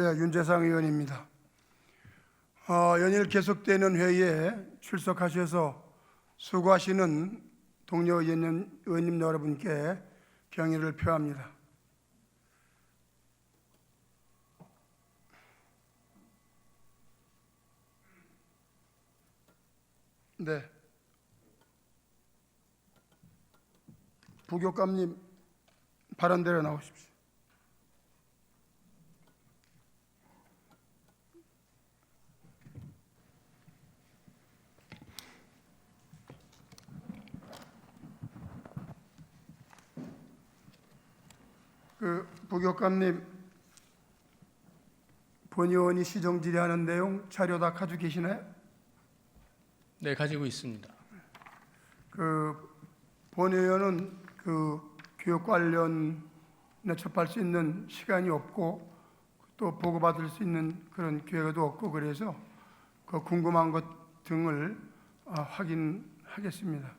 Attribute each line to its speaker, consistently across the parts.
Speaker 1: 윤재상 의원입니다. 연일 계속되는 회의에 출석하셔서 수고하시는 동료 의원님 여러분께 경의를 표합니다. 네, 부교감님 발언대로 나오십시오. 부교감님, 본 의원이 시정 질의하는 내용 자료 다 가지고 계시나요?
Speaker 2: 네, 가지고 있습니다.
Speaker 1: 본 의원은 교육 관련에 접할 수 있는 시간이 없고 또 보고받을 수 있는 그런 기회도 없고 그래서 궁금한 것 등을 확인하겠습니다.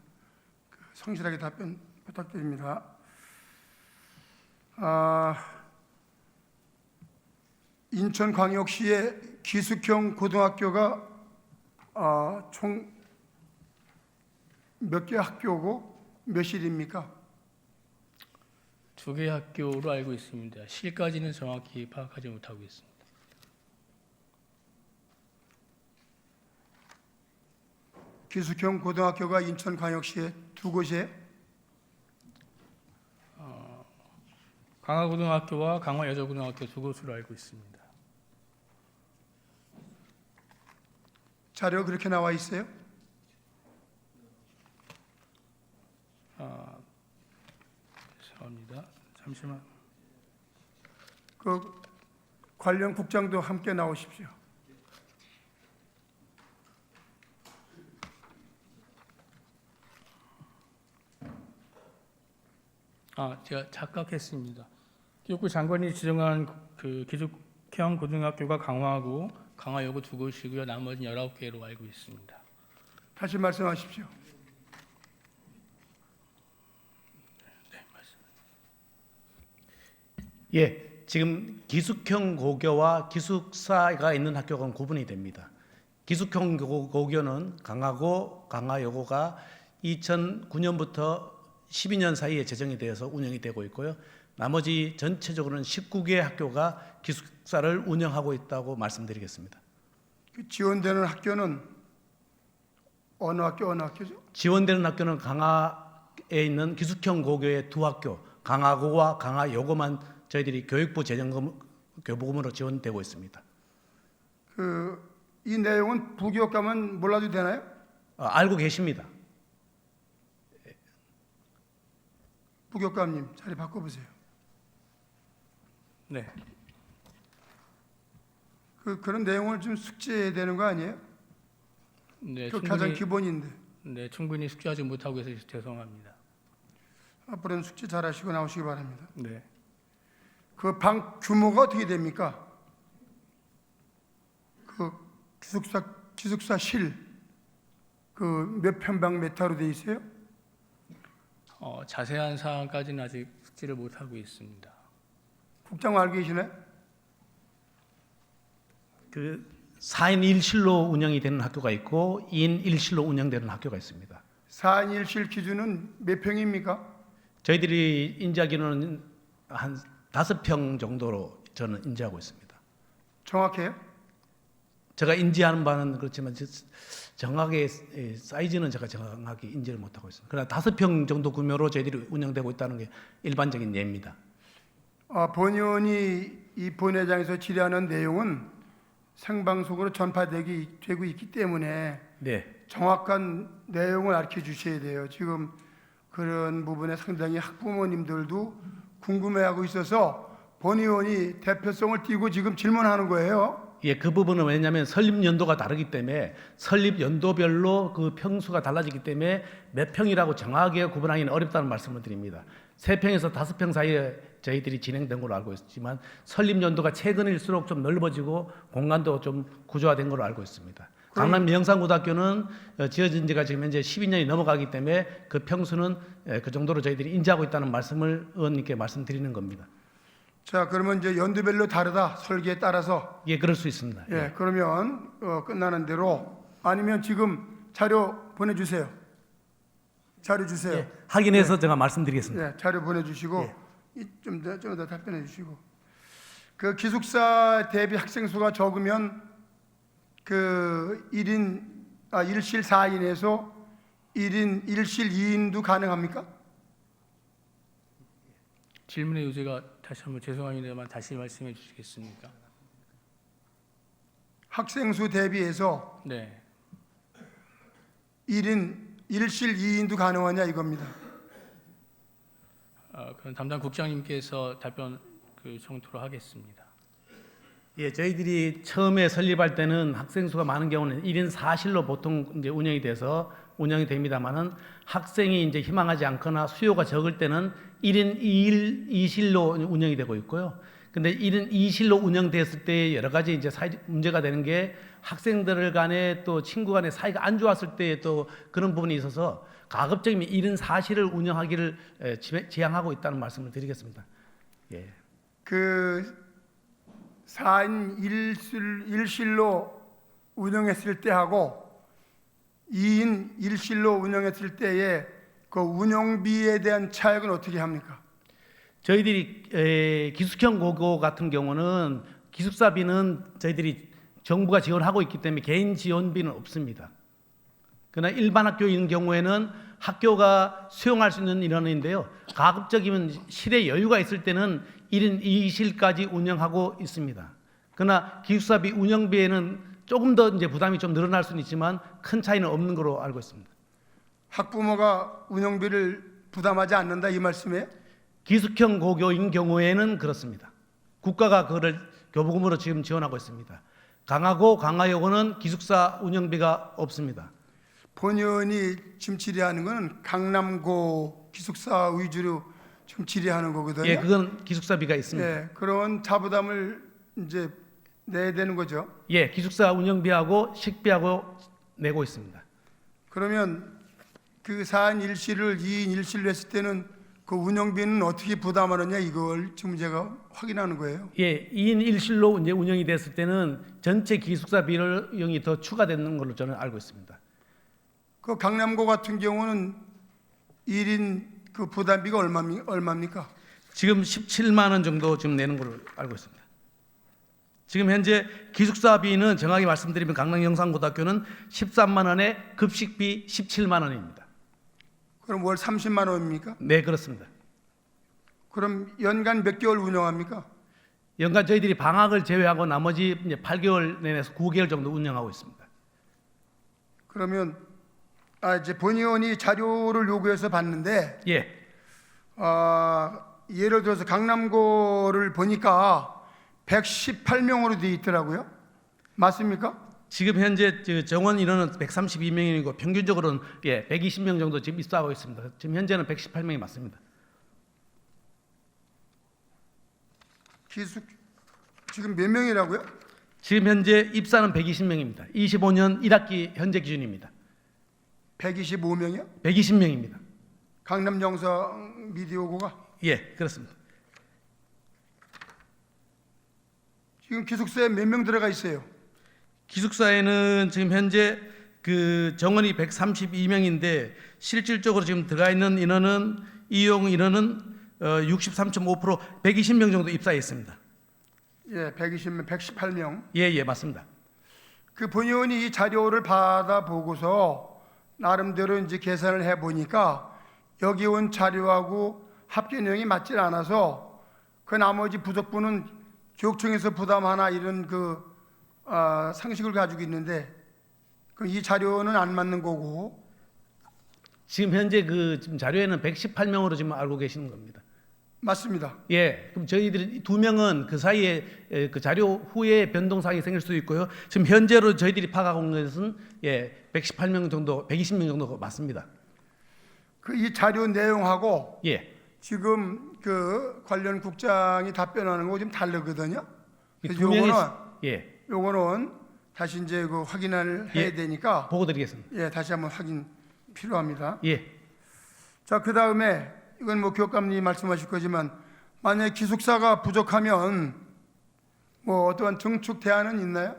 Speaker 1: 성실하게 답변 부탁드립니다. 인천광역시의 기숙형 고등학교가 총 몇 개 학교고 몇 실입니까?
Speaker 2: 2개 학교로 알고 있습니다. 실까지는 정확히 파악하지 못하고 있습니다.
Speaker 1: 기숙형 고등학교가 인천광역시에 2곳이에요?
Speaker 2: 강화고등학교와 강화여자고등학교 2곳으로 알고 있습니다.
Speaker 1: 자료 그렇게 나와 있어요?
Speaker 2: 죄송합니다. 잠시만.
Speaker 1: 관련 국장도 함께 나오십시오.
Speaker 2: 제가 착각했습니다. 교육부 장관이 지정한 기숙형 고등학교가 강화고 강화여고 2곳이고요. 나머지 19개로 알고 있습니다.
Speaker 1: 다시 말씀하십시오.
Speaker 3: 예, 지금 기숙형 고교와 기숙사가 있는 학교가 구분이 됩니다. 기숙형 고교는 강화고, 강화여고가 2009년부터 12년 사이에 제정이 되어서 운영이 되고 있고요. 나머지 전체적으로는 19개 학교가 기숙사를 운영하고 있다고 말씀드리겠습니다.
Speaker 1: 지원되는 학교는 어느 학교죠?
Speaker 3: 지원되는 학교는 강화에 있는 기숙형 고교의 2학교, 강화고와 강화여고만 저희들이 교육부 교부금으로 지원되고 있습니다.
Speaker 1: 이 내용은 부교육감은 몰라도 되나요?
Speaker 3: 알고 계십니다.
Speaker 1: 부교육감님 자리 바꿔보세요.
Speaker 2: 네.
Speaker 1: 그런 내용을 좀 숙지해야 되는 거 아니에요?
Speaker 2: 네,
Speaker 1: 가장 기본인데.
Speaker 2: 네, 충분히 숙지하지 못하고 있어서 죄송합니다.
Speaker 1: 앞으로는 숙지 잘하시고 나오시기 바랍니다.
Speaker 2: 네.
Speaker 1: 방 규모가 어떻게 됩니까? 기숙사실 몇 평방 몇 타로 돼 있어요?
Speaker 2: 자세한 사항까지는 아직 숙지를 못하고 있습니다.
Speaker 1: 국장 알고 계시나요?
Speaker 3: 4인 1실로 운영이 되는 학교가 있고 2인 1실로 운영되는 학교가 있습니다.
Speaker 1: 4인 1실 기준은 몇 평입니까?
Speaker 3: 저희들이 인지하기로는 한 5평 정도로 저는 인지하고 있습니다.
Speaker 1: 정확해요?
Speaker 3: 제가 인지하는 바는 그렇지만 정확하게 사이즈는 제가 정확하게 인지를 못하고 있습니다. 그러나 5평 정도 규모로 저희들이 운영되고 있다는 게 일반적인 예입니다.
Speaker 1: 본 의원이 이 본회장에서 질의하는 내용은 생방송으로 전파되고 있기 때문에
Speaker 3: 네.
Speaker 1: 정확한 내용을 알려주셔야 돼요. 지금 그런 부분에 상당히 학부모님들도 궁금해하고 있어서 본 의원이 대표성을 띠고 지금 질문하는 거예요.
Speaker 3: 예, 그 부분은 왜냐하면 설립 연도가 다르기 때문에 설립 연도별로 그 평수가 달라지기 때문에 몇 평이라고 정확하게 구분하기는 어렵다는 말씀을 드립니다. 3평에서 5평 사이에 저희들이 진행된 걸로 알고 있지만 설립 연도가 최근일수록 좀 넓어지고 공간도 좀 구조화된 걸로 알고 있습니다. 강남 명상고등학교는 지어진 지가 지금 현재 12년이 넘어가기 때문에 그 평수는 그 정도로 저희들이 인지하고 있다는 말씀을 의원님께 말씀드리는 겁니다.
Speaker 1: 자, 그러면 이제 연도별로 다르다, 설계에 따라서.
Speaker 3: 예, 그럴 수 있습니다.
Speaker 1: 예, 그러면 끝나는 대로, 아니면 지금 자료 보내주세요. 자료 주세요.
Speaker 3: 예, 확인해서 제가 말씀드리겠습니다.
Speaker 1: 예, 자료 보내주시고
Speaker 3: 예.
Speaker 1: 좀 더 답변해 주시고, 그 기숙사 대비 학생 수가 적으면 그 1실 4인에서 1인 1실 2인도 가능합니까?
Speaker 2: 질문의 요지가 다시 한번 죄송합니다만 다시 말씀해 주시겠습니까?
Speaker 1: 학생 수 대비해서
Speaker 2: 네.
Speaker 1: 1실 2인도 가능하냐 이겁니다.
Speaker 2: 그럼 담당 국장님께서 답변 청토로 하겠습니다.
Speaker 3: 예, 저희들이 처음에 설립할 때는 학생 수가 많은 경우는 1인 4실로 보통 이제 운영이 돼서 운영이 됩니다만은 학생이 이제 희망하지 않거나 수요가 적을 때는 1인 2실로 운영이 되고 있고요. 근데 1인 2실로 운영됐을 때 여러 가지 이제 사회적 문제가 되는 게 학생들 간에 또 친구 간에 사이가 안 좋았을 때 또 그런 부분이 있어서 가급적이면 1인 4실을 운영하기를 지향하고 있다는 말씀을 드리겠습니다. 예.
Speaker 1: 그 4인 1실로 운영했을 때하고 2인 1실로 운영했을 때의 그 운영비에 대한 차액은 어떻게 합니까?
Speaker 3: 저희들이 기숙형 고교 같은 경우는 기숙사비는 저희들이 정부가 지원하고 있기 때문에 개인 지원비는 없습니다. 그러나 일반 학교인 경우에는 학교가 수용할 수 있는 인원인데요. 가급적이면 실에 여유가 있을 때는 1인 2실까지 운영하고 있습니다. 그러나 기숙사비 운영비에는 조금 더 이제 부담이 좀 늘어날 수는 있지만 큰 차이는 없는 걸로 알고 있습니다.
Speaker 1: 학부모가 운영비를 부담하지 않는다 이 말씀이에요?
Speaker 3: 기숙형 고교인 경우에는 그렇습니다. 국가가 그거를 교부금으로 지금 지원하고 있습니다. 강화고, 강화여고는 기숙사 운영비가 없습니다.
Speaker 1: 본의원이 지금 질의하는 것은 강남고 기숙사 위주로 지금 질의하는 거거든요.
Speaker 3: 예, 그건 기숙사비가 있습니다.
Speaker 1: 예, 그런 자부담을 이제 내야 되는 거죠.
Speaker 3: 예, 기숙사 운영비하고 식비하고 내고 있습니다.
Speaker 1: 그러면 그 4인 1실을 2인 1실로 했을 때는 그 운영비는 어떻게 부담하느냐 이걸 지금 제가 확인하는 거예요.
Speaker 3: 예, 2인 1실로 이제 운영이 됐을 때는 전체 기숙사 비용이 더 추가되는 걸로 저는 알고 있습니다.
Speaker 1: 그 강남고 같은 경우는 1인 그 부담비가 얼마입니까?
Speaker 3: 지금 17만 원 정도 지금 내는 걸로 알고 있습니다. 지금 현재 기숙사비는 정확히 말씀드리면 강남 영산고등학교는 13만 원에 급식비 17만 원입니다.
Speaker 1: 그럼 월 30만 원입니까?
Speaker 3: 네, 그렇습니다.
Speaker 1: 그럼 연간 몇 개월 운영합니까?
Speaker 3: 연간 저희들이 방학을 제외하고 나머지 이제 8개월 내내서 9개월 정도 운영하고 있습니다.
Speaker 1: 그러면 이제 본의원이 자료를 요구해서 봤는데
Speaker 3: 예,
Speaker 1: 예를 들어서 강남고를 보니까 118명으로 되어 있더라고요. 맞습니까?
Speaker 3: 지금 현재 정원 인원은 132명이고 평균적으로는 120명 정도 지금 입사하고 있습니다. 지금 현재는 118명이 맞습니다.
Speaker 1: 지금 몇 명이라고요?
Speaker 3: 지금 현재 입사는 120명입니다. 25년 1학기 현재 기준입니다.
Speaker 1: 125명이요?
Speaker 3: 120명입니다.
Speaker 1: 강남 영상 미디어고가
Speaker 3: 예, 그렇습니다.
Speaker 1: 지금 기숙사에 몇 명 들어가 있어요?
Speaker 3: 기숙사에는 지금 현재 그 정원이 132명인데 실질적으로 지금 들어가 있는 인원은 이용 인원은 63.5% 120명 정도 입사해 있습니다.
Speaker 1: 예, 120명, 118명.
Speaker 3: 예, 맞습니다.
Speaker 1: 그 본의원이 이 자료를 받아보고서 나름대로 이제 계산을 해보니까 여기 온 자료하고 합계 내용이 맞지 않아서 그 나머지 부족분은 교육청에서 부담하나 이런 상식을 가지고 있는데 그럼 이 자료는 안 맞는 거고.
Speaker 3: 지금 현재 지금 자료에는 118명으로 지금 알고 계시는 겁니다.
Speaker 1: 맞습니다.
Speaker 3: 예, 그럼 저희들이 2명은 그 사이에 그 자료 후에 변동 사항이 생길 수도 있고요. 지금 현재로 저희들이 파악하고 있는 것은 118명 정도, 120명 정도 맞습니다.
Speaker 1: 그 이 자료 내용하고
Speaker 3: 예,
Speaker 1: 지금 그 관련 국장이 답변하는 거 좀 다르거든요. 그래서
Speaker 3: 두 명이
Speaker 1: 요거는 다시 이제 그 확인을 해야 되니까
Speaker 3: 보고 드리겠습니다.
Speaker 1: 예, 다시 한번 확인 필요합니다.
Speaker 3: 예,
Speaker 1: 자, 그 다음에 이건 뭐 교육감님이 말씀하실 거지만 만약 기숙사가 부족하면 뭐 어떠한 증축 대안은 있나요?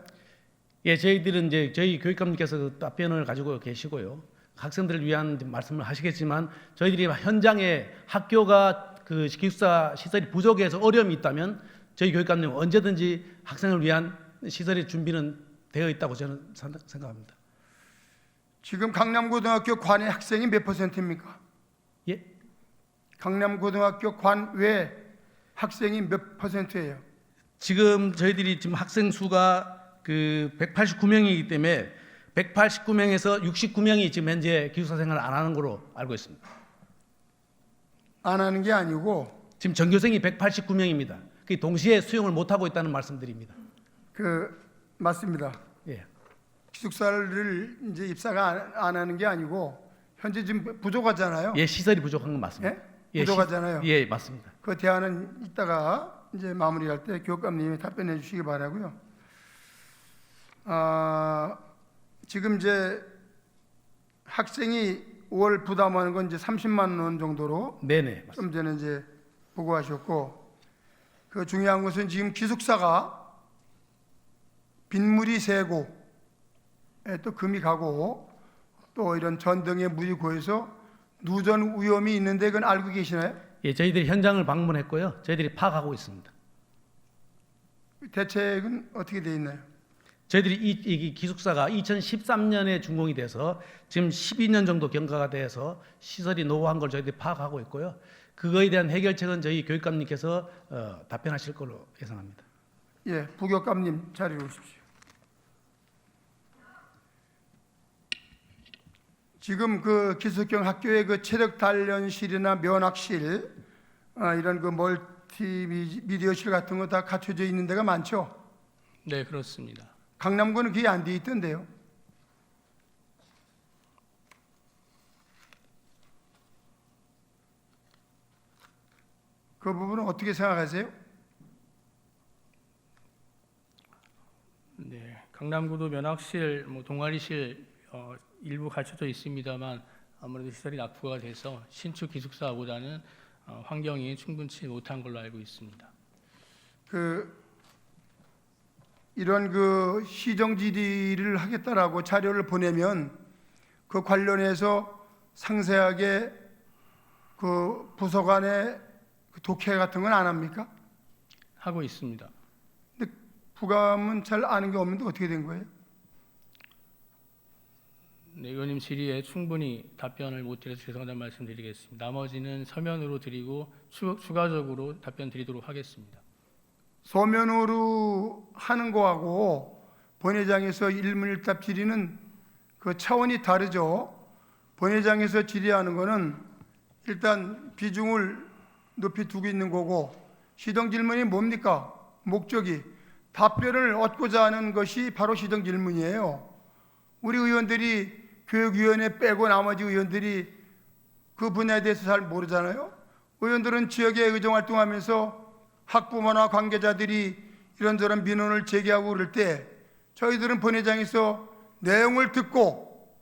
Speaker 3: 예, 저희들은 이제 저희 교육감님께서 그 답변을 가지고 계시고요. 학생들을 위한 말씀을 하시겠지만 저희들이 현장에 학교가 그 기숙사 시설이 부족해서 어려움이 있다면 저희 교육감님 언제든지 학생을 위한 시설의 준비는 되어 있다고 저는 생각합니다.
Speaker 1: 지금 강남고등학교 관외 학생이 몇 %입니까?
Speaker 3: 예?
Speaker 1: 강남고등학교 관외 학생이 몇 %예요?
Speaker 3: 지금 저희들이 지금 학생 수가 그 189명이기 때문에 189명에서 69명이 지금 현재 기숙사 생활을 안 하는 걸로 알고 있습니다.
Speaker 1: 안 하는 게 아니고
Speaker 3: 지금 전교생이 189명입니다. 그 동시에 수용을 못 하고 있다는 말씀드립니다.
Speaker 1: 맞습니다.
Speaker 3: 예.
Speaker 1: 기숙사를 이제 입사가 안 하는 게 아니고 현재 지금 부족하잖아요.
Speaker 3: 예, 시설이 부족한 건 맞습니다.
Speaker 1: 예? 부족하잖아요.
Speaker 3: 예, 맞습니다.
Speaker 1: 그 대안은 이따가 이제 마무리할 때 교육감님이 답변해 주시기 바라고요. 지금 이제 학생이 월 부담하는 건 이제 30만 원 정도로
Speaker 3: 네네. 맞습니다.
Speaker 1: 좀 전에 이제 보고하셨고, 그 중요한 것은 지금 기숙사가 빗물이 새고 또 금이 가고 또 이런 전등에 물이 고여서 누전 위험이 있는데 그건 알고 계시나요?
Speaker 3: 예, 저희들이 현장을 방문했고요. 저희들이 파악하고 있습니다.
Speaker 1: 대책은 어떻게 돼 있나요?
Speaker 3: 저희들이 이 기숙사가 2013년에 준공이 돼서 지금 12년 정도 경과가 돼서 시설이 노후한 걸 저희들이 파악하고 있고요. 그거에 대한 해결책은 저희 교육감님께서 답변하실 걸로 예상합니다.
Speaker 1: 예, 부교감님 자리로 오십시오. 지금 그 기숙형 학교의 그 체력 단련실이나 면학실 이런 그 멀티미디어실 같은 거 다 갖춰져 있는 데가 많죠.
Speaker 2: 네, 그렇습니다.
Speaker 1: 강남구는 그게 안 돼 있던데요. 그 부분은 어떻게 생각하세요?
Speaker 2: 네, 강남구도 면학실, 동아리실 일부 갖춰져 있습니다만 아무래도 시설이 낙후가 돼서 신축 기숙사보다는 환경이 충분치 못한 걸로 알고 있습니다.
Speaker 1: 이런 그 시정 질의를 하겠다라고 자료를 보내면 그 관련해서 상세하게 그 부서 간의 독해 같은 건 안 합니까?
Speaker 2: 하고 있습니다.
Speaker 1: 근데 부감은 잘 아는 게 없는데 어떻게 된 거예요?
Speaker 2: 네, 의원님 질의에 충분히 답변을 못 드려서 죄송하다는 말씀드리겠습니다. 나머지는 서면으로 드리고 추가적으로 답변 드리도록 하겠습니다.
Speaker 1: 서면으로 하는 거하고 본회장에서 일문일답 질의는 그 차원이 다르죠. 본회장에서 질의하는 거는 일단 비중을 높이 두고 있는 거고, 시정 질문이 뭡니까? 목적이 답변을 얻고자 하는 것이 바로 시정 질문이에요. 우리 의원들이 교육위원회 빼고 나머지 의원들이 그 분야에 대해서 잘 모르잖아요. 의원들은 지역에 의정활동하면서 학부모나 관계자들이 이런저런 민원을 제기하고 그럴 때 저희들은 본회장에서 내용을 듣고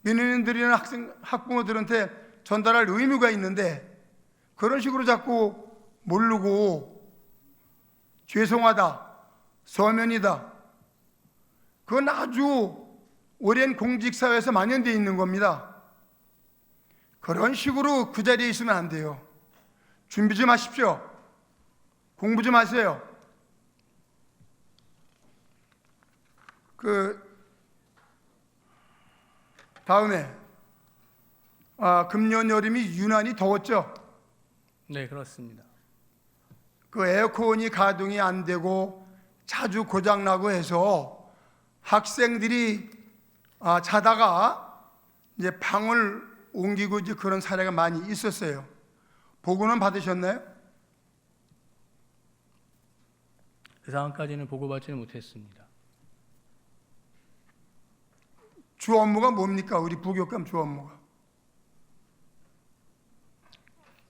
Speaker 1: 민원인들이나 학부모들한테 전달할 의무가 있는데 그런 식으로 자꾸 모르고 죄송하다, 서면이다, 그건 아주 오랜 공직사회에서 만연되어 있는 겁니다. 그런 식으로 그 자리에 있으면 안 돼요. 준비 좀 하십시오. 공부 좀 하세요. 다음에 금년 여름이 유난히 더웠죠.
Speaker 2: 네, 그렇습니다.
Speaker 1: 그 에어컨이 가동이 안 되고 자주 고장 나고 해서 학생들이 자다가 이제 방을 옮기고 이제 그런 사례가 많이 있었어요. 보고는 받으셨나요?
Speaker 2: 그 상황까지는 보고받지는 못했습니다.
Speaker 1: 주 업무가 뭡니까? 우리 부교감 주 업무가.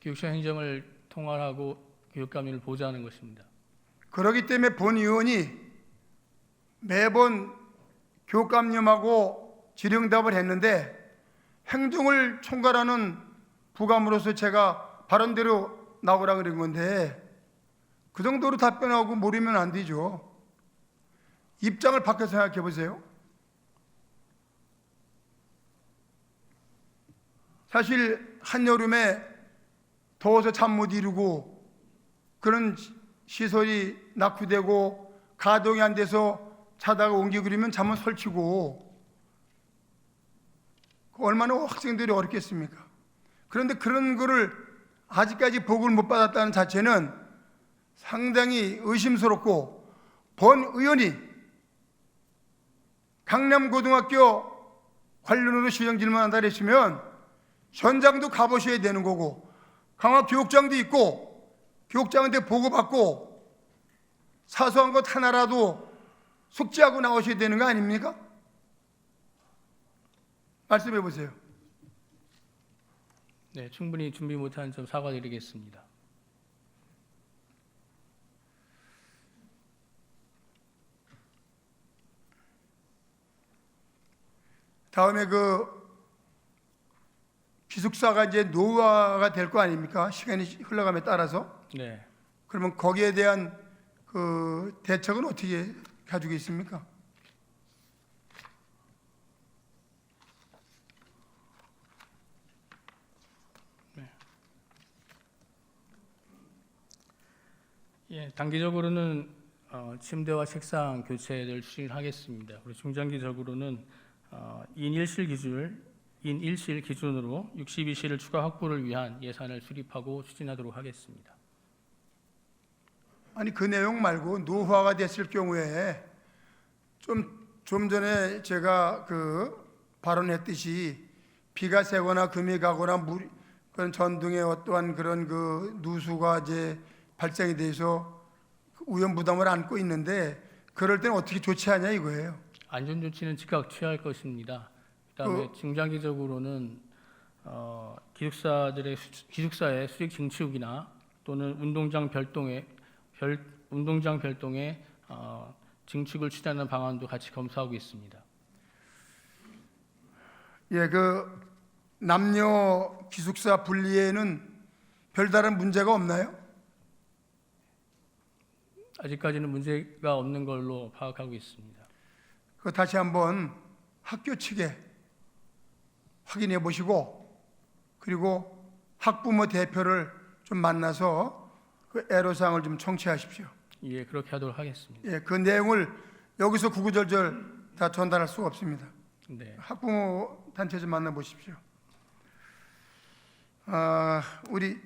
Speaker 2: 교육청 행정을 통할하고 교육감님을 보좌하는 것입니다.
Speaker 1: 그렇기 때문에 본 의원이 매번 교육감님하고 질의응답을 했는데 행정을 총괄하는 부감으로서 제가 발언대로 나오라 그런 건데 그 정도로 답변하고 모르면 안 되죠. 입장을 바꿔 생각해 보세요. 사실 한여름에 더워서 잠 못 이루고 그런 시설이 낙후되고 가동이 안 돼서 자다가 옮기 그리면 잠은 설치고 얼마나 학생들이 어렵겠습니까? 그런데 그런 거를 아직까지 보고를 못 받았다는 자체는 상당히 의심스럽고 본 의원이 강남고등학교 관련으로 시정 질문한다 그랬으면 현장도 가보셔야 되는 거고 강화교육장도 있고 교육장한테 보고받고 사소한 것 하나라도 숙지하고 나오셔야 되는 거 아닙니까? 말씀해 보세요.
Speaker 2: 네, 충분히 준비 못한 점 사과드리겠습니다.
Speaker 1: 다음에 그 기숙사가 이제 노후화가 될 거 아닙니까? 시간이 흘러감에 따라서.
Speaker 2: 네,
Speaker 1: 그러면 거기에 대한 그 대책은 어떻게 가지고 있습니까?
Speaker 2: 예, 단기적으로는 침대와 책상 교체를 추진하겠습니다. 그리고 중장기적으로는 2인 1실 기준으로 62실을 추가 확보를 위한 예산을 수립하고 추진하도록 하겠습니다.
Speaker 1: 아니 그 내용 말고 노후화가 됐을 경우에 좀 전에 제가 그 발언했듯이 비가 새거나 금이 가거나 그런 전등의 어떠한 그런 그 누수가 이제 발생이 돼서 위험 부담을 안고 있는데 그럴 때는 어떻게 조치하냐 이거예요.
Speaker 2: 안전 조치는 즉각 취할 것입니다. 그다음에 중장기적으로는 기숙사의 수직 증축이나 또는 운동장 별도의 증축을 추진하는 방안도 같이 검토하고 있습니다.
Speaker 1: 예, 그 남녀 기숙사 분리에는 별다른 문제가 없나요?
Speaker 2: 아직까지는 문제가 없는 걸로 파악하고 있습니다.
Speaker 1: 그 다시 한번 학교 측에 확인해 보시고 그리고 학부모 대표를 좀 만나서 그 애로사항을 좀 청취하십시오.
Speaker 2: 예, 그렇게 하도록 하겠습니다.
Speaker 1: 예, 그 내용을 여기서 구구절절 다 전달할 수가 없습니다.
Speaker 2: 네,
Speaker 1: 학부모 단체 좀 만나 보십시오. 우리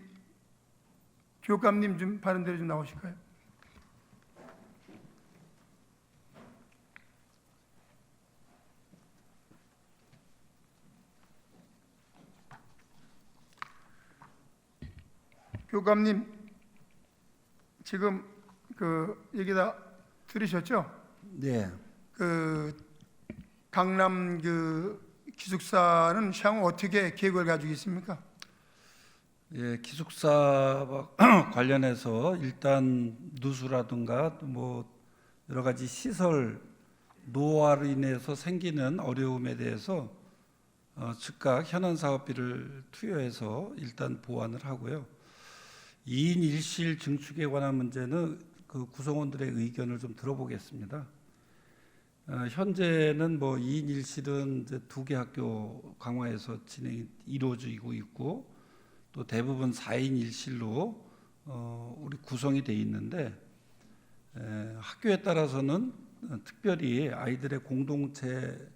Speaker 1: 교감님 좀 발언대로 좀 나오실까요? 교감님 지금 그 얘기 다 들으셨죠?
Speaker 4: 네,
Speaker 1: 그 강남 그 기숙사는 향후 어떻게 계획을 가지고 있습니까?
Speaker 4: 예, 기숙사와 관련해서 일단 누수라든가 뭐 여러 가지 시설 노후화로 인해서 생기는 어려움에 대해서 즉각 현안 사업비를 투여해서 일단 보완을 하고요. 2인 1실 증축에 관한 문제는 그 구성원들의 의견을 좀 들어보겠습니다. 현재는 뭐 2인 1실은 이제 2개 학교 강화에서 진행이 이루어지고 있고 또 대부분 4인 1실로 우리 구성이 돼 있는데 학교에 따라서는 특별히 아이들의 공동체성을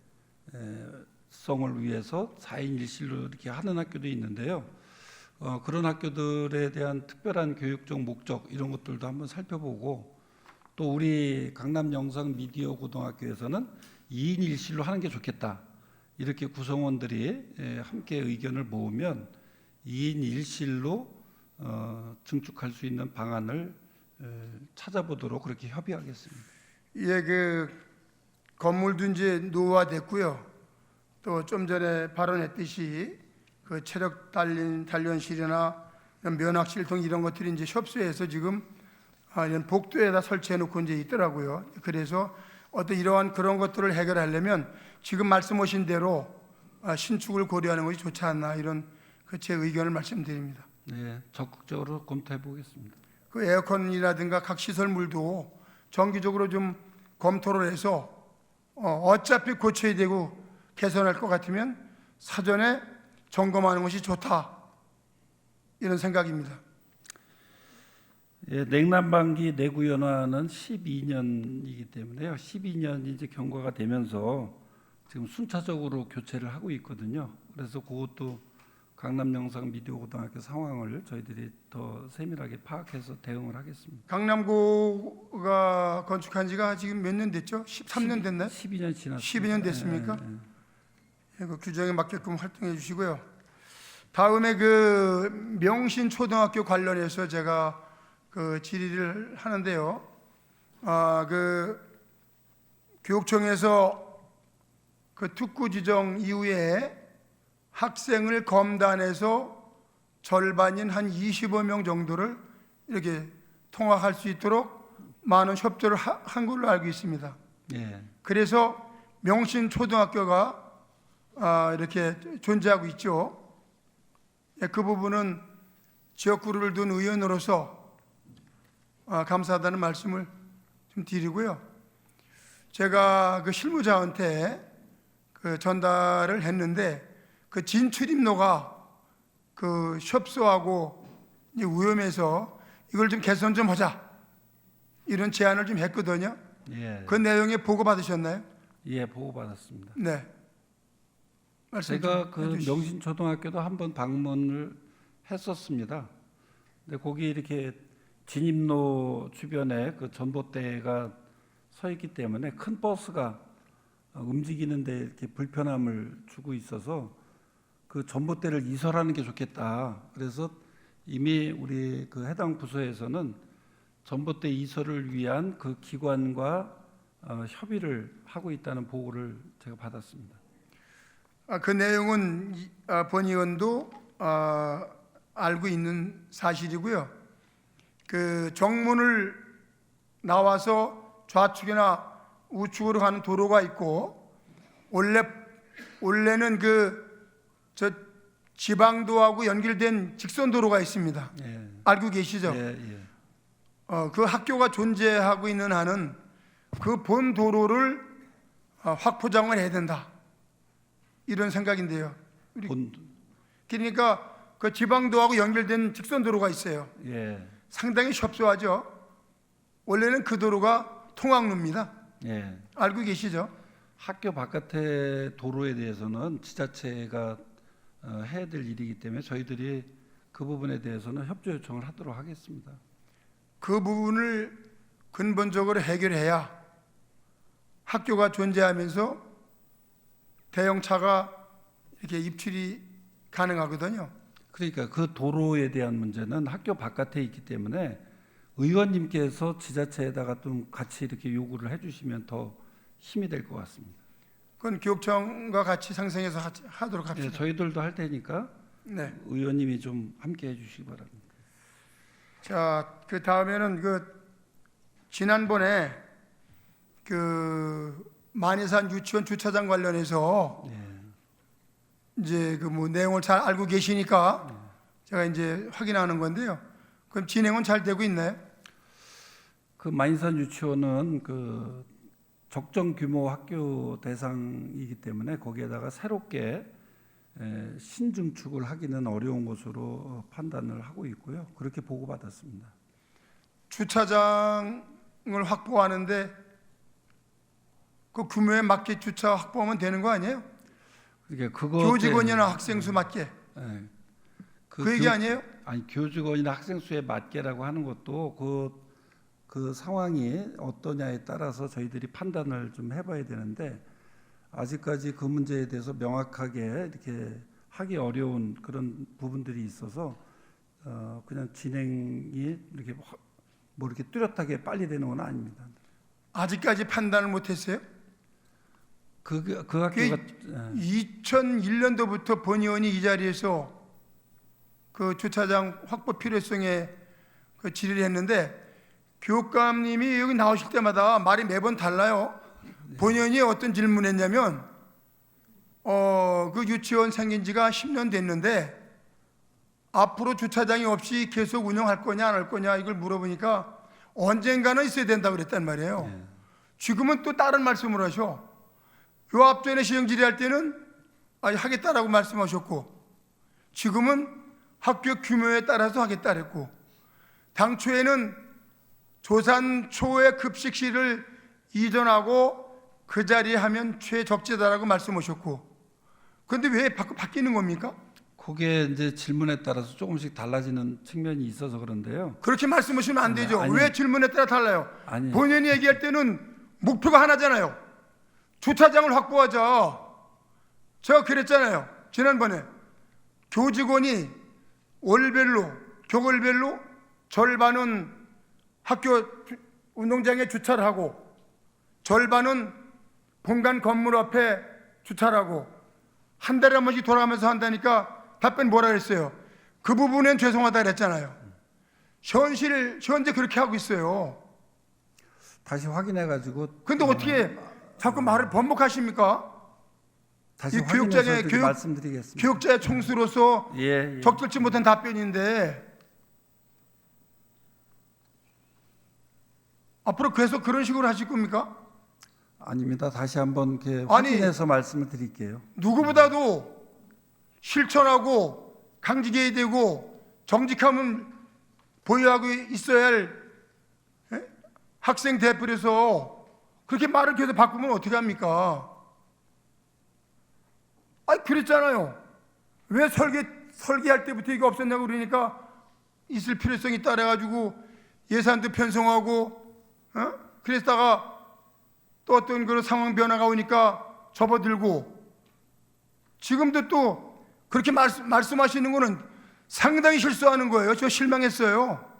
Speaker 4: 위해서 4인 1실로 이렇게 하는 학교도 있는데요. 그런 학교들에 대한 특별한 교육적 목적 이런 것들도 한번 살펴보고 또 우리 강남 영상 미디어 고등학교에서는 2인 1실로 하는 게 좋겠다. 이렇게 구성원들이 함께 의견을 모으면 2인 1실로 증축할 수 있는 방안을 찾아보도록 그렇게 협의하겠습니다.
Speaker 1: 예, 그 건물도 이제 노후화됐고요. 또 좀 전에 발언했듯이 그 체력 단련실이나 면학실 등 이런 것들이 이제 협소해서 지금 이런 복도에다 설치해 놓고 이제 있더라고요. 그래서 어떤 이러한 그런 것들을 해결하려면 지금 말씀하신 대로 신축을 고려하는 것이 좋지 않나 이런 제 의견을 말씀드립니다.
Speaker 4: 네, 적극적으로 검토해 보겠습니다.
Speaker 1: 그 에어컨이라든가 각 시설물도 정기적으로 좀 검토를 해서 어차피 고쳐야 되고 개선할 것 같으면 사전에 점검하는 것이 좋다, 이런 생각입니다.
Speaker 4: 예, 냉난방기 내구연화는 12년이기 때문에요. 12년이 이제 경과가 되면서 지금 순차적으로 교체를 하고 있거든요. 그래서 그것도 강남 영상 미디어고등학교 상황을 저희들이 더 세밀하게 파악해서 대응을 하겠습니다.
Speaker 1: 강남고가 건축한 지가 지금 몇 년 됐죠? 13년 됐나요?
Speaker 4: 12년 지났습니다.
Speaker 1: 12년 됐습니까?
Speaker 4: 예, 예.
Speaker 1: 예, 그 규정에 맞게끔 활동해 주시고요. 다음에 그 명신초등학교 관련해서 제가 그 질의를 하는데요. 그 교육청에서 그 특구 지정 이후에 학생을 검단해서 절반인 한 25명 정도를 이렇게 통학할 수 있도록 많은 협조를 한 걸로 알고 있습니다.
Speaker 4: 예.
Speaker 1: 그래서 명신초등학교가 이렇게 존재하고 있죠. 예, 그 부분은 지역구를 둔 의원으로서 감사하다는 말씀을 좀 드리고요. 제가 그 실무자한테 그 전달을 했는데 그 진출입로가 그 협소하고 위험해서 이걸 좀 개선 좀 하자, 이런 제안을 좀 했거든요.
Speaker 4: 예.
Speaker 1: 그 내용에 보고 받으셨나요?
Speaker 4: 예, 보고 받았습니다.
Speaker 1: 네. 말씀
Speaker 4: 제가
Speaker 1: 좀
Speaker 4: 그
Speaker 1: 해주시죠.
Speaker 4: 명신초등학교도 한번 방문을 했었습니다. 근데 거기 이렇게 진입로 주변에 그 전봇대가 서 있기 때문에 큰 버스가 움직이는데 이렇게 불편함을 주고 있어서 그 전봇대를 이설하는 게 좋겠다. 그래서 이미 우리 그 해당 부서에서는 전봇대 이설을 위한 그 기관과 협의를 하고 있다는 보고를 제가 받았습니다.
Speaker 1: 그 내용은 본 의원도 알고 있는 사실이고요. 그 정문을 나와서 좌측이나 우측으로 가는 도로가 있고, 원래는 저 지방도하고 연결된 직선 도로가 있습니다.
Speaker 4: 예.
Speaker 1: 알고 계시죠?
Speaker 4: 예, 예.
Speaker 1: 그 학교가 존재하고 있는 한은 그 본 도로를 확포장을 해야 된다, 이런 생각인데요. 그러니까 그 지방도하고 연결된 직선 도로가 있어요.
Speaker 4: 예.
Speaker 1: 상당히 협소하죠. 원래는 그 도로가 통학로입니다.
Speaker 4: 예.
Speaker 1: 알고 계시죠?
Speaker 4: 학교 바깥의 도로에 대해서는 지자체가 해야 될 일이기 때문에 저희들이 그 부분에 대해서는 협조 요청을 하도록 하겠습니다.
Speaker 1: 그 부분을 근본적으로 해결해야 학교가 존재하면서 대형차가 이렇게 입출이 가능하거든요.
Speaker 4: 그러니까 그 도로에 대한 문제는 학교 바깥에 있기 때문에 의원님께서 지자체에다가 좀 같이 이렇게 요구를 해주시면 더 힘이 될 것 같습니다.
Speaker 1: 그건 교육청과 같이 상생해서 하도록
Speaker 4: 예,
Speaker 1: 합시다.
Speaker 4: 저희들도 할 테니까
Speaker 1: 네.
Speaker 4: 의원님이 좀 함께 해주시기 바랍니다.
Speaker 1: 자, 그 다음에는 그 지난번에 그 만이산 유치원 주차장 관련해서 이제 그 뭐 내용을 잘 알고 계시니까 제가 이제 확인하는 건데요. 그럼 진행은 잘 되고 있나요?
Speaker 4: 그 만이산 유치원은 그 적정 규모 학교 대상이기 때문에 거기에다가 새롭게 신증축을 하기는 어려운 것으로 판단을 하고 있고요. 그렇게 보고받았습니다.
Speaker 1: 주차장을 확보하는데 그 규모에 맞게 주차 확보하면 되는 거 아니에요?
Speaker 4: 그러니까 그거
Speaker 1: 교직원이나 학생 수 맞게. 그 얘기 아니에요?
Speaker 4: 아니 교직원이나 학생 수에 맞게라고 하는 것도 그 상황이 어떠냐에 따라서 저희들이 판단을 좀 해봐야 되는데 아직까지 그 문제에 대해서 명확하게 이렇게 하기 어려운 그런 부분들이 있어서 그냥 진행이 이렇게 뭐 이렇게 뚜렷하게 빨리 되는 건 아닙니다.
Speaker 1: 아직까지 판단을 못했어요?
Speaker 4: 그 학교가
Speaker 1: 2001년도부터 본 의원이 이 자리에서 그 주차장 확보 필요성에 그 질의를 했는데 교육감님이 여기 나오실 때마다 말이 매번 달라요. 본 의원이 어떤 질문했냐면 그 유치원 생긴 지가 10년 됐는데 앞으로 주차장이 없이 계속 운영할 거냐 안 할 거냐 이걸 물어보니까 언젠가는 있어야 된다고 그랬단 말이에요. 지금은 또 다른 말씀을 하셔. 요 앞전에 시정 질의할 때는 하겠다라고 말씀하셨고, 지금은 학교 규모에 따라서 하겠다 그랬고, 당초에는 조산초의 급식실을 이전하고 그 자리에 하면 최적재다라고 말씀하셨고, 그런데 왜 바뀌는 겁니까?
Speaker 4: 그게 이제 질문에 따라서 조금씩 달라지는 측면이 있어서 그런데요.
Speaker 1: 그렇게 말씀하시면 안 되죠.
Speaker 4: 아니,
Speaker 1: 왜 질문에 따라 달라요?
Speaker 4: 아니.
Speaker 1: 본인이 얘기할 때는 목표가 하나잖아요. 주차장을 확보하자. 제가 그랬잖아요. 지난번에 교직원이 월별로, 교월별로 절반은 학교 운동장에 주차를 하고 절반은 본관 건물 앞에 주차를 하고 한 달에 한 번씩 돌아가면서 한다니까 답변 뭐라 그랬어요? 그 부분엔 죄송하다 그랬잖아요. 현재 그렇게 하고 있어요.
Speaker 4: 다시 확인해가지고.
Speaker 1: 근데 어떻게 자꾸 말을 번복하십니까?
Speaker 4: 다시
Speaker 1: 이
Speaker 4: 확인해서 말씀드리겠습니다.
Speaker 1: 교육자의 총수로서
Speaker 4: 예.
Speaker 1: 적절치 못한 답변인데 앞으로 계속 그런 식으로 하실 겁니까?
Speaker 4: 아닙니다. 다시 한번 이렇게 확인해서 말씀을 드릴게요.
Speaker 1: 누구보다도 실천하고 강직해야 되고 정직함은 보유하고 있어야 할 학생 대표로서 그렇게 말을 계속 바꾸면 어떻게 합니까? 그랬잖아요. 왜 설계할 때부터 이거 없었냐고 그러니까 있을 필요성이 있다 그래가지고 예산도 편성하고 그랬다가 또 어떤 그런 상황 변화가 오니까 접어들고 지금도 또 그렇게 말씀하시는 거는 상당히 실수하는 거예요. 저 실망했어요.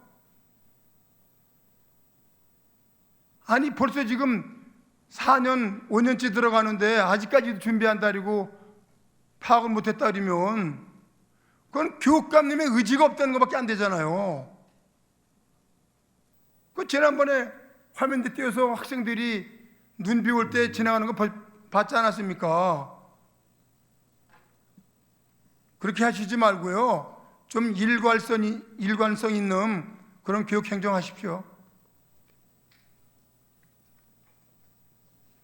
Speaker 1: 아니 벌써 지금 4년, 5년째 들어가는데 아직까지도 준비한다리고 파악을 못했다 그러면 그건 교육감님의 의지가 없다는 것밖에 안 되잖아요. 그 지난번에 화면대 띄워서 학생들이 눈 비올 때 지나가는 거 봤지 않았습니까? 그렇게 하시지 말고요. 좀 일관성 있는 그런 교육 행정하십시오.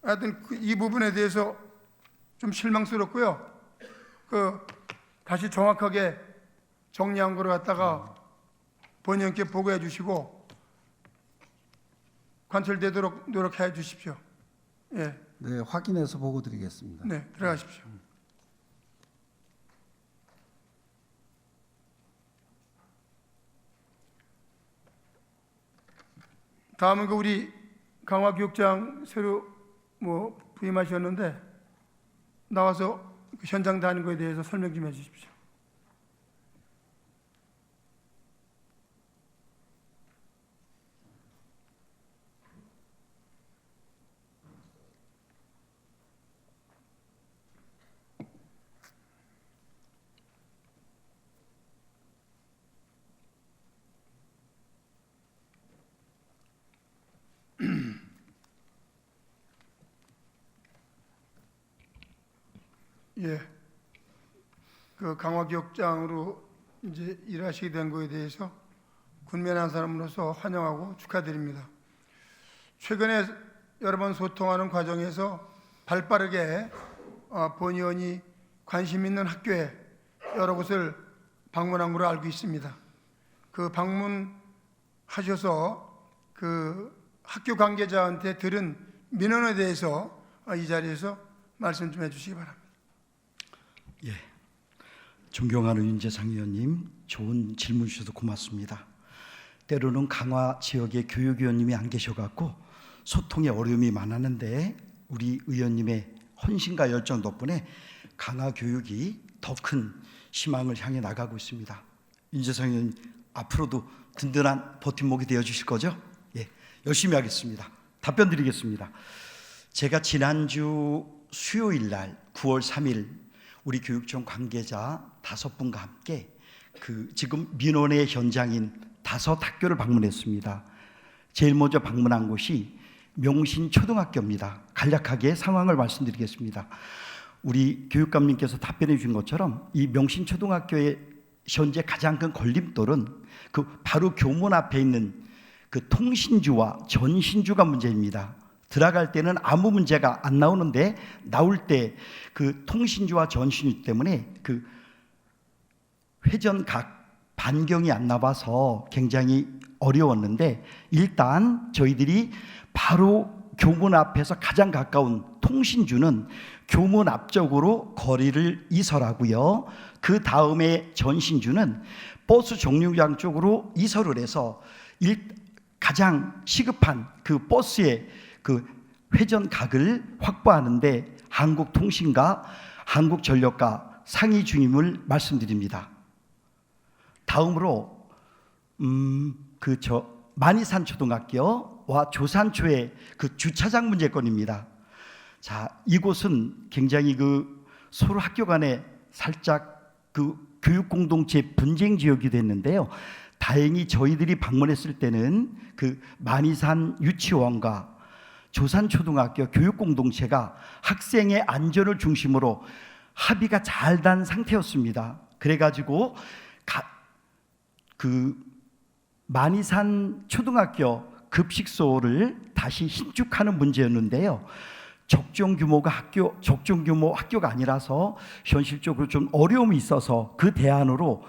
Speaker 1: 하여튼 이 부분에 대해서 좀 실망스럽고요. 다시 정확하게 정리한 거를 갖다가 본인께 보고해 주시고 관철되도록 노력해 주십시오. 예.
Speaker 4: 네, 확인해서 보고 드리겠습니다.
Speaker 1: 네, 들어가십시오. 다음은 우리 강화교육장 새로 부임하셨는데 나와서 현장 다니는 거에 대해서 설명 좀 해주십시오. 예, 그 강화교육장으로 이제 일하시게 된 거에 대해서 군면한 사람으로서 환영하고 축하드립니다. 최근에 여러 번 소통하는 과정에서 발빠르게 본 의원이 관심 있는 학교에 여러 곳을 방문한 걸로 알고 있습니다. 그 방문하셔서 그 학교 관계자한테 들은 민원에 대해서 이 자리에서 말씀 좀 해주시기 바랍니다.
Speaker 5: 예, 존경하는 윤재상 의원님, 좋은 질문 주셔서 고맙습니다. 때로는 강화 지역에 교육위원님이 안 계셔갖고 소통에 어려움이 많았는데 우리 의원님의 헌신과 열정 덕분에 강화 교육이 더 큰 희망을 향해 나가고 있습니다. 윤재상 의원님, 앞으로도 든든한 버팀목이 되어 주실 거죠? 예, 열심히 하겠습니다. 답변 드리겠습니다. 제가 지난주 수요일 날 9월 3일 우리 교육청 관계자 5분과 함께 지금 민원의 현장인 5 학교를 방문했습니다. 제일 먼저 방문한 곳이 명신초등학교입니다. 간략하게 상황을 말씀드리겠습니다. 우리 교육감님께서 답변해 주신 것처럼 이 명신초등학교의 현재 가장 큰 걸림돌은 그 바로 교문 앞에 있는 그 통신주와 전신주가 문제입니다. 들어갈 때는 아무 문제가 안 나오는데 나올 때 그 통신주와 전신주 때문에 그 회전각 반경이 안 나와서 굉장히 어려웠는데, 일단 저희들이 바로 교문 앞에서 가장 가까운 통신주는 교문 앞쪽으로 거리를 이설하고요. 그 다음에 전신주는 버스 정류장 쪽으로 이설을 해서 가장 시급한 그 버스의 그 회전각을 확보하는데 한국통신과 한국전력과 상의 중임을 말씀드립니다. 다음으로 만이산 초등학교와 조산초의 그 주차장 문제건입니다. 자, 이곳은 굉장히 그 서로 학교 간에 살짝 그 교육 공동체 분쟁 지역이 됐는데요. 다행히 저희들이 방문했을 때는 그 만이산 유치원과 조산초등학교 교육 공동체가 학생의 안전을 중심으로 합의가 잘 단 상태였습니다. 그래가지고 그 만이산 초등학교 급식소를 다시 신축하는 문제였는데요. 적정 규모 학교가 아니라서 현실적으로 좀 어려움이 있어서 그 대안으로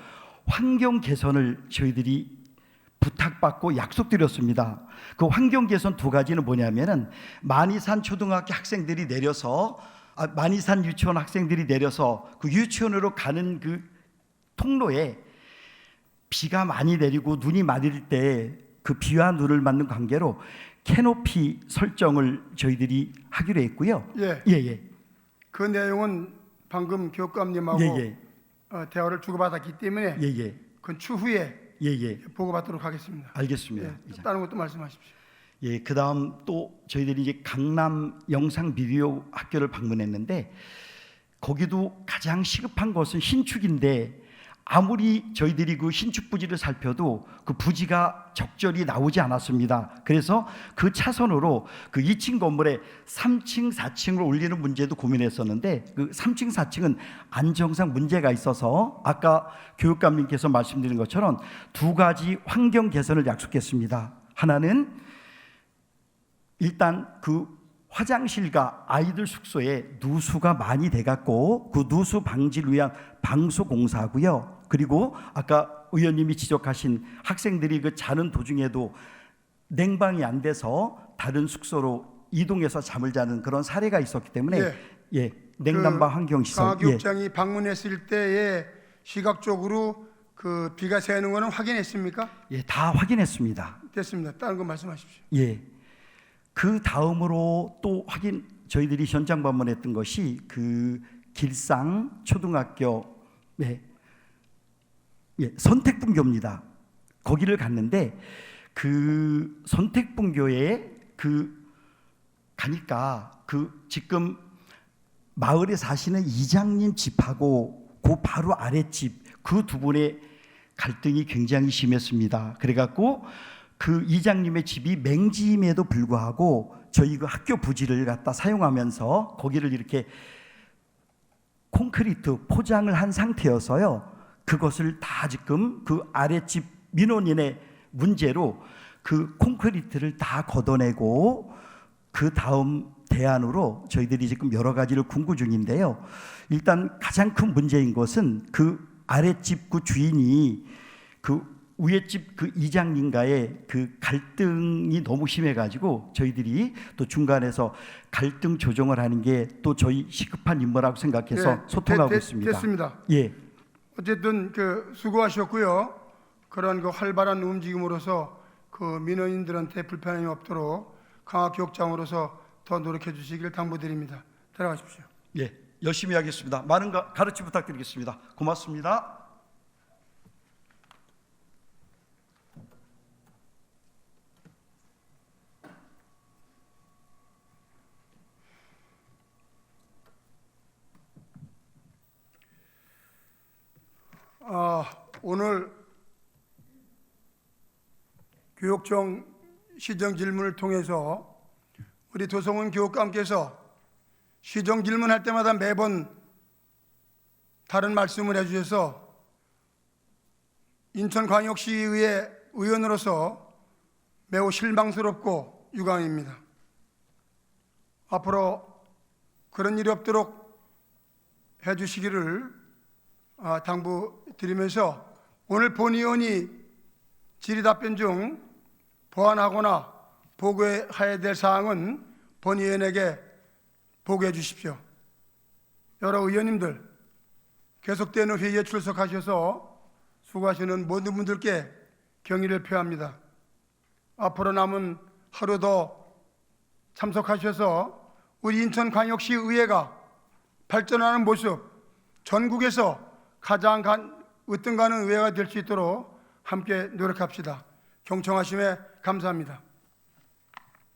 Speaker 5: 환경 개선을 저희들이 부탁받고 약속드렸습니다. 그 환경 개선 두 가지는 뭐냐면은 만이산 초등학교 학생들이 내려서 만이산 유치원 학생들이 내려서 그 유치원으로 가는 그 통로에 비가 많이 내리고 눈이 많이 내릴 때 그 비와 눈을 맞는 관계로 캐노피 설정을 저희들이 하기로 했고요.
Speaker 1: 예. 그 내용은 방금 교육감님하고 대화를 주고받았기 때문에 그건 추후에 보고받도록 하겠습니다.
Speaker 5: 알겠습니다.
Speaker 1: 다른 것도 말씀하십시오.
Speaker 5: 예, 그다음 또 저희들이 이제 강남 영상 미디어 학교를 방문했는데 거기도 가장 시급한 것은 신축인데 아무리 저희들이 그 신축 부지를 살펴도 그 부지가 적절히 나오지 않았습니다. 그래서 그 차선으로 그 2층 건물에 3층, 4층을 올리는 문제도 고민했었는데 그 3층, 4층은 안정상 문제가 있어서 아까 교육감님께서 말씀드린 것처럼 두 가지 환경 개선을 약속했습니다. 하나는 일단 그 화장실과 아이들 숙소에 누수가 많이 돼갖고 그 누수 방지를 위한 방수 공사하고요. 그리고 아까 의원님이 지적하신 학생들이 그 자는 도중에도 냉방이 안 돼서 다른 숙소로 이동해서 잠을 자는 그런 사례가 있었기 때문에 냉난방 환경시설.
Speaker 1: 강학교육장이 방문했을 때에 시각적으로 그 비가 새는 거는 확인했습니까?
Speaker 5: 예, 다 확인했습니다.
Speaker 1: 됐습니다. 다른 거 말씀하십시오.
Speaker 5: 예. 그 다음으로 또 저희들이 현장 방문했던 것이 그 길상 초등학교 선택분교입니다. 거기를 갔는데 그 선택분교에 가니까 지금 마을에 사시는 이장님 집하고 그 바로 아랫집 그 두 분의 갈등이 굉장히 심했습니다. 그래갖고 그 이장님의 집이 맹지임에도 불구하고 저희 그 학교 부지를 갖다 사용하면서 거기를 이렇게 콘크리트 포장을 한 상태여서요. 그것을 다 지금 그 아랫집 민원인의 문제로 그 콘크리트를 다 걷어내고 그 다음 대안으로 저희들이 지금 여러 가지를 궁구 중인데요. 일단 가장 큰 문제인 것은 그 아랫집 그 주인이 그 위에 집 그 이장님과의 그 갈등이 너무 심해가지고 저희들이 또 중간에서 갈등 조정을 하는 게 또 저희 시급한 임무라고 생각해서 소통하고 있습니다.
Speaker 1: 됐습니다.
Speaker 5: 예.
Speaker 1: 어쨌든 그 수고하셨고요. 그런 그 활발한 움직임으로서 그 민원인들한테 불편함이 없도록 강학교육장으로서 더 노력해 주시길 당부드립니다. 들어가십시오.
Speaker 5: 예, 열심히 하겠습니다. 많은 가르침 부탁드리겠습니다. 고맙습니다.
Speaker 1: 오늘 교육청 시정 질문을 통해서 우리 도성훈 교육감께서 시정 질문할 때마다 매번 다른 말씀을 해주셔서 인천광역시의회 의원으로서 매우 실망스럽고 유감입니다. 앞으로 그런 일이 없도록 해주시기를 당부드리면서 오늘 본의원이 질의답변 중 보완하거나 보고해야 될 사항은 본의원에게 보고해 주십시오. 여러 의원님들 계속되는 회의에 출석하셔서 수고하시는 모든 분들께 경의를 표합니다. 앞으로 남은 하루 더 참석하셔서 우리 인천광역시 의회가 발전하는 모습, 전국에서 가장 으뜸가는 의회가 될 수 있도록 함께 노력합시다. 경청하심에 감사합니다.